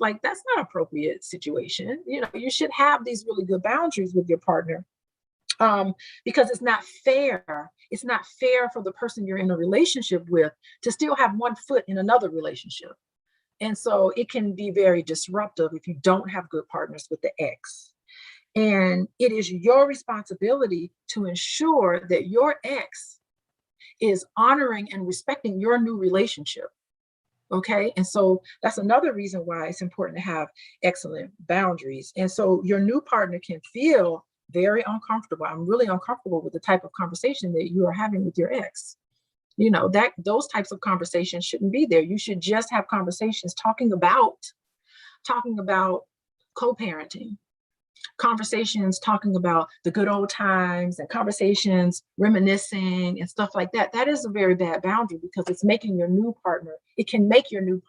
Like, that's not appropriate situation. You should have these really good boundaries with your partner, because it's not fair. It's not fair for the person you're in a relationship with to still have one foot in another relationship. And so it can be very disruptive if you don't have good partners with the ex. And it is your responsibility to ensure that your ex is honoring and respecting your new relationship. Okay. And so that's another reason why it's important to have excellent boundaries. And so your new partner can feel very uncomfortable. I'm really uncomfortable with the type of conversation that you are having with your ex. That those types of conversations shouldn't be there. You should just have conversations talking about co-parenting, conversations talking about the good old times, and conversations reminiscing and stuff like that. That is a very bad boundary, because it can make your new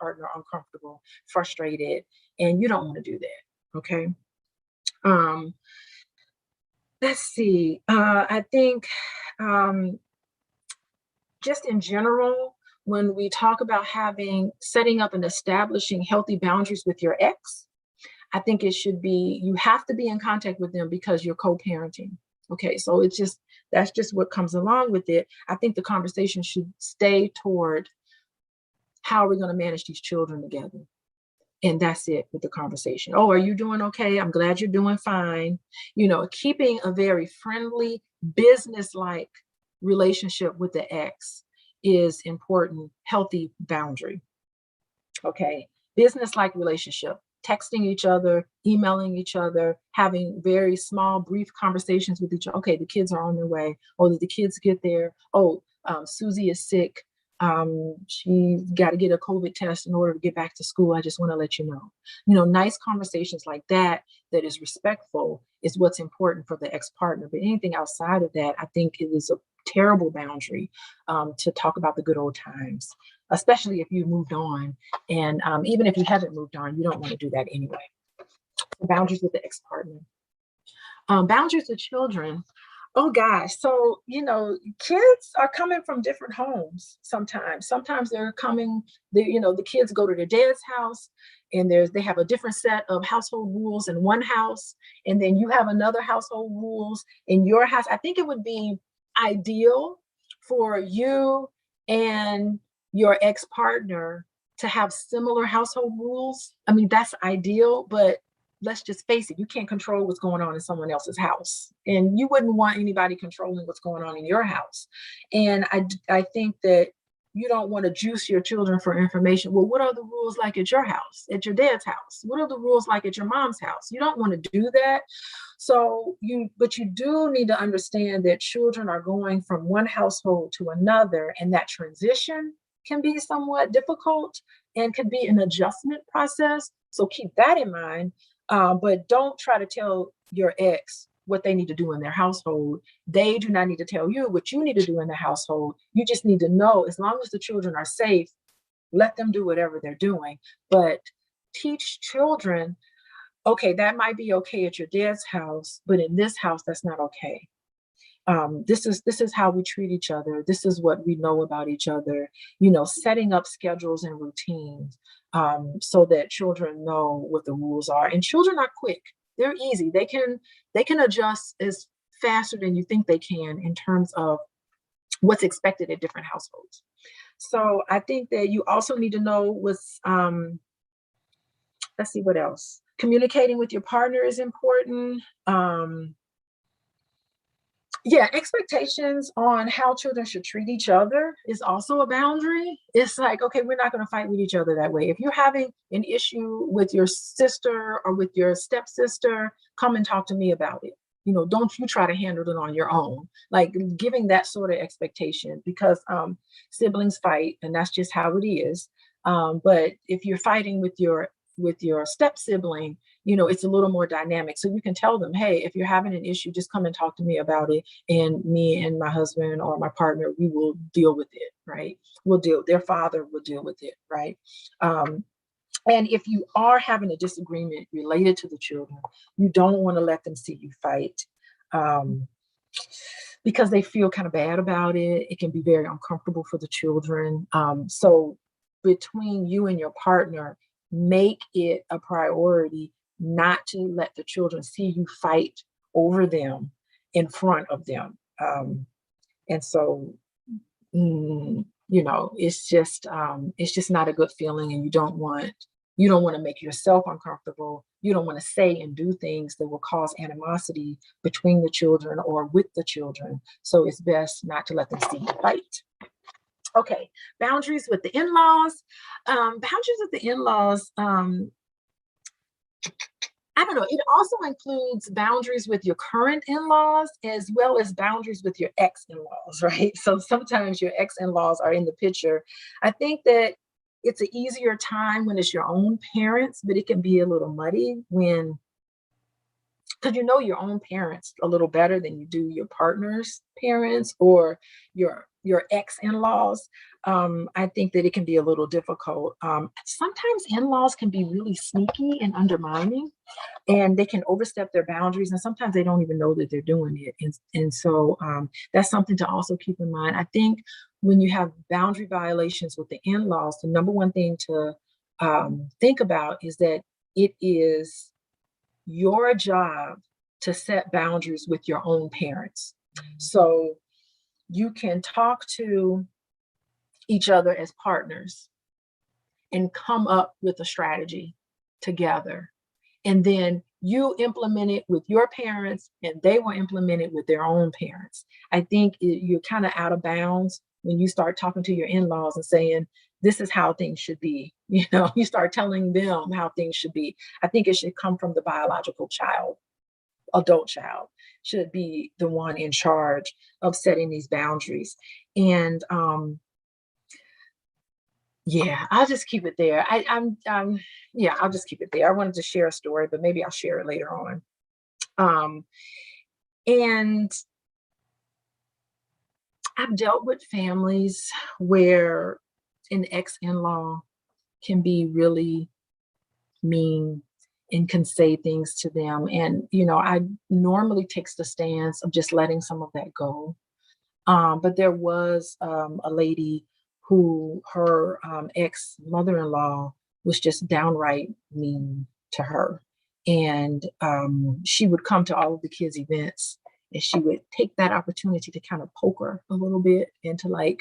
partner uncomfortable, frustrated, and you don't want to do that. Okay. Let's see. I think just in general, when we talk about setting up and establishing healthy boundaries with your ex, I think it should be, you have to be in contact with them because you're co-parenting. Okay, so that's just what comes along with it. I think the conversation should stay toward how are we going to manage these children together? And that's it with the conversation. Oh, are you doing okay? I'm glad you're doing fine. Keeping a very friendly, business-like relationship with the ex is important. Healthy boundary. Okay, business-like relationship. Texting each other, emailing each other, having very small, brief conversations with each other. Okay, the kids are on their way. Oh, did the kids get there? Oh, Susie is sick. She's got to get a COVID test in order to get back to school. I just want to let you know. Nice conversations like that is respectful is what's important for the ex-partner. But anything outside of that, I think it is a terrible boundary to talk about the good old times, especially if you've moved on. And even if you haven't moved on, you don't want to do that anyway. Boundaries with the ex-partner. Boundaries with children. Oh gosh. So, kids are coming from different homes sometimes. Sometimes they're coming, the kids go to their dad's house, and they have a different set of household rules in one house. And then you have another household rules in your house. I think it would be ideal for you and your ex-partner to have similar household rules. I mean, that's ideal, but let's just face it, you can't control what's going on in someone else's house. And you wouldn't want anybody controlling what's going on in your house. And I think that you don't want to juice your children for information. Well, what are the rules like at your house, at your dad's house? What are the rules like at your mom's house? You don't want to do that. But you do need to understand that children are going from one household to another, and that transition can be somewhat difficult and can be an adjustment process. So keep that in mind. But don't try to tell your ex what they need to do in their household. They do not need to tell you what you need to do in the household. You just need to know, as long as the children are safe, let them do whatever they're doing. But teach children, okay, that might be okay at your dad's house, but in this house, that's not okay. This is how we treat each other. This is what we know about each other, setting up schedules and routines, so that children know what the rules are. And children are quick. They're easy. They can adjust as faster than you think they can in terms of what's expected at different households. So I think that you also need to know let's see what else. Communicating with your partner is important. Expectations on how children should treat each other is also a boundary. It's like, okay, we're not going to fight with each other that way. If you're having an issue with your sister or with your stepsister, come and talk to me about it. Don't you try to handle it on your own. Like, giving that sort of expectation, because siblings fight, and that's just how it is. But if you're fighting with your step sibling, it's a little more dynamic. So you can tell them, hey, if you're having an issue, just come and talk to me about it. And me and my husband or my partner, we will deal with it, right? Their father will deal with it, right? And if you are having a disagreement related to the children, you don't want to let them see you fight, because they feel kind of bad about it. It can be very uncomfortable for the children. So between you and your partner, make it a priority not to let the children see you fight over them in front of them. And so, it's just not a good feeling, and you don't want to make yourself uncomfortable. You don't want to say and do things that will cause animosity between the children or with the children. So it's best not to let them see you fight. Okay, boundaries with the in-laws. Boundaries with the in-laws. I don't know. It also includes boundaries with your current in-laws as well as boundaries with your ex-in-laws, right? So sometimes your ex-in-laws are in the picture. I think that it's an easier time when it's your own parents, but it can be a little muddy when, because you know your own parents a little better than you do your partner's parents or your ex-in-laws. I think that it can be a little difficult. Sometimes in-laws can be really sneaky and undermining, and they can overstep their boundaries, and sometimes they don't even know that they're doing it. And so that's something to also keep in mind. I think when you have boundary violations with the in-laws, the number one thing to think about is that it is your job to set boundaries with your own parents. So you can talk to each other as partners and come up with a strategy together. And then you implement it with your parents and they will implement it with their own parents. I think you're kind of out of bounds when you start talking to your in-laws and saying, this is how things should be. You start telling them how things should be. I think it should come from the biological child. Adult child should be the one in charge of setting these boundaries. And yeah, I'll just keep it there. Yeah, I'll just keep it there. I wanted to share a story, but maybe I'll share it later on. And I've dealt with families where an ex-in-law can be really mean and can say things to them. And, I normally takes the stance of just letting some of that go. But there was a lady who her ex mother-in-law was just downright mean to her. And she would come to all of the kids' events and she would take that opportunity to kind of poke her a little bit and to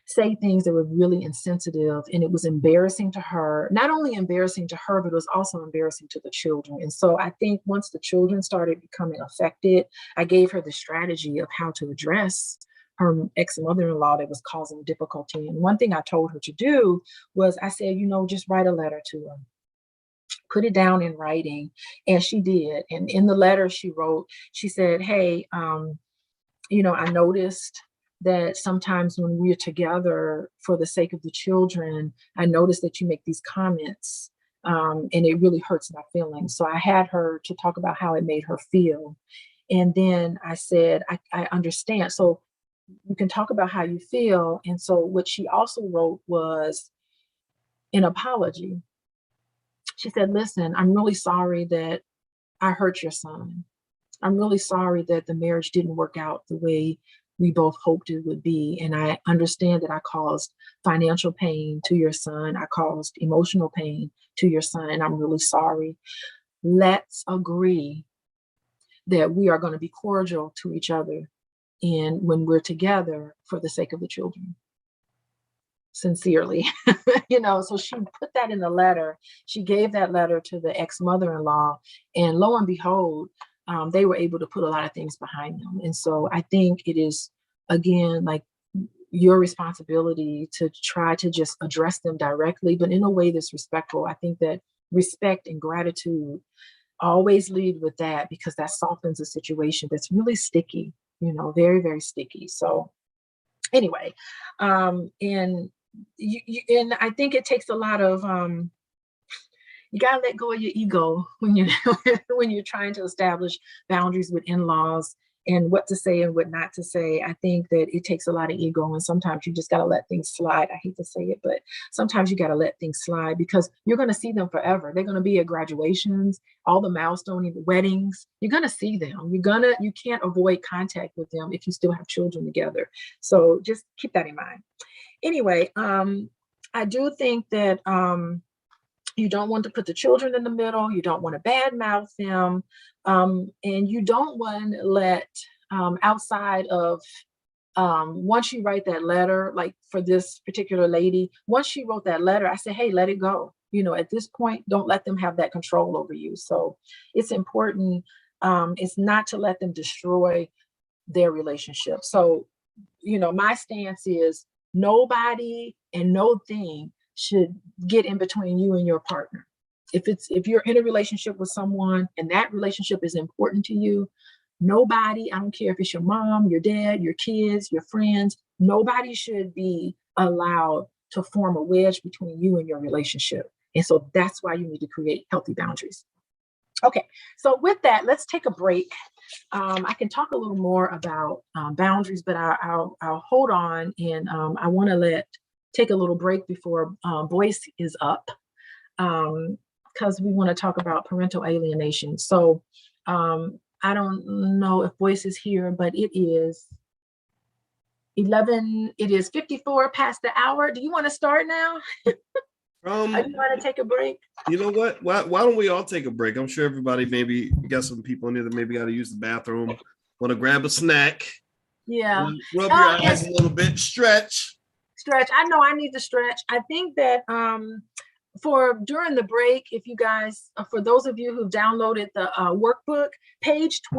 say things that were really insensitive, and it was embarrassing to her. Not only embarrassing to her, but it was also embarrassing to the children. And so I think once the children started becoming affected, I gave her the strategy of how to address her ex-mother-in-law that was causing difficulty. And one thing I told her to do was I said, just write a letter to her. Put it down in writing. And she did. And in the letter she wrote, she said, hey, I noticed that sometimes when we're together for the sake of the children, I notice that you make these comments and it really hurts my feelings. So I had her to talk about how it made her feel. And then I said, I understand. So you can talk about how you feel. And so what she also wrote was an apology. She said, listen, I'm really sorry that I hurt your son. I'm really sorry that the marriage didn't work out the way we both hoped it would be. And I understand that I caused financial pain to your son. I caused emotional pain to your son, and I'm really sorry. Let's agree that we are going to be cordial to each other and when we're together for the sake of the children. Sincerely. So she put that in the letter. She gave that letter to the ex-mother-in-law, and lo and behold, they were able to put a lot of things behind them. And so I think it is, again, like your responsibility to try to just address them directly, but in a way that's respectful. I think that respect and gratitude always lead with that, because that softens a situation that's really sticky, very, very sticky. So anyway, and and I think it takes a lot of you gotta let go of your ego when you when you're trying to establish boundaries with in-laws and what to say and what not to say. I think that it takes a lot of ego, and sometimes you just gotta let things slide. I hate to say it, but sometimes you gotta let things slide because you're gonna see them forever. They're gonna be at graduations, all the milestone weddings. You're gonna see them. You can't avoid contact with them if you still have children together. So just keep that in mind. Anyway, I do think that You don't want to put the children in the middle. You don't want to badmouth them. And you don't want to let outside of once you write that letter, like for this particular lady, once she wrote that letter, I said, hey, let it go. At this point, don't let them have that control over you. So it's important. It's not to let them destroy their relationship. So, my stance is nobody and no thing should get in between you and your partner. If you're in a relationship with someone and that relationship is important to you, nobody, I don't care if it's your mom, your dad, your kids, your friends, nobody should be allowed to form a wedge between you and your relationship. And so that's why you need to create healthy boundaries. Okay, so with that, let's take a break. I can talk a little more about boundaries, but I'll hold on, and I want to take a little break before Boyce is up, because we want to talk about parental alienation. So I don't know if Boyce is here, but it is 54 past the hour. Do you want to start now? Or do you want to take a break? You know what? Why don't we all take a break? I'm sure everybody, maybe you got some people in there that maybe got to use the bathroom, want to grab a snack. Yeah. Rub your eyes a little bit, stretch. I know I need to stretch. I think that during the break, if you guys, for those of you who've downloaded the workbook, page 12.